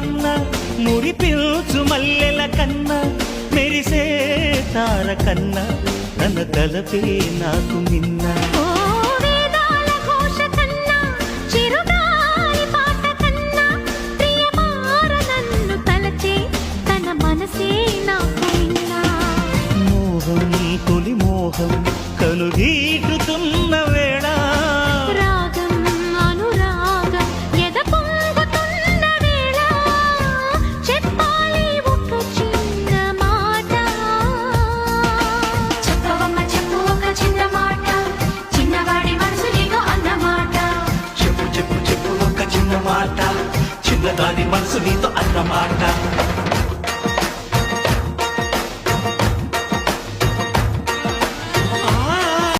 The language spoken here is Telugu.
కన్నా మురిపిల్చు మల్లెల కన్నా మెరిసే తార కన్నా తన తలపే నాకు నిన్న మోహం తొలి మోహం కలుగీటుతున్న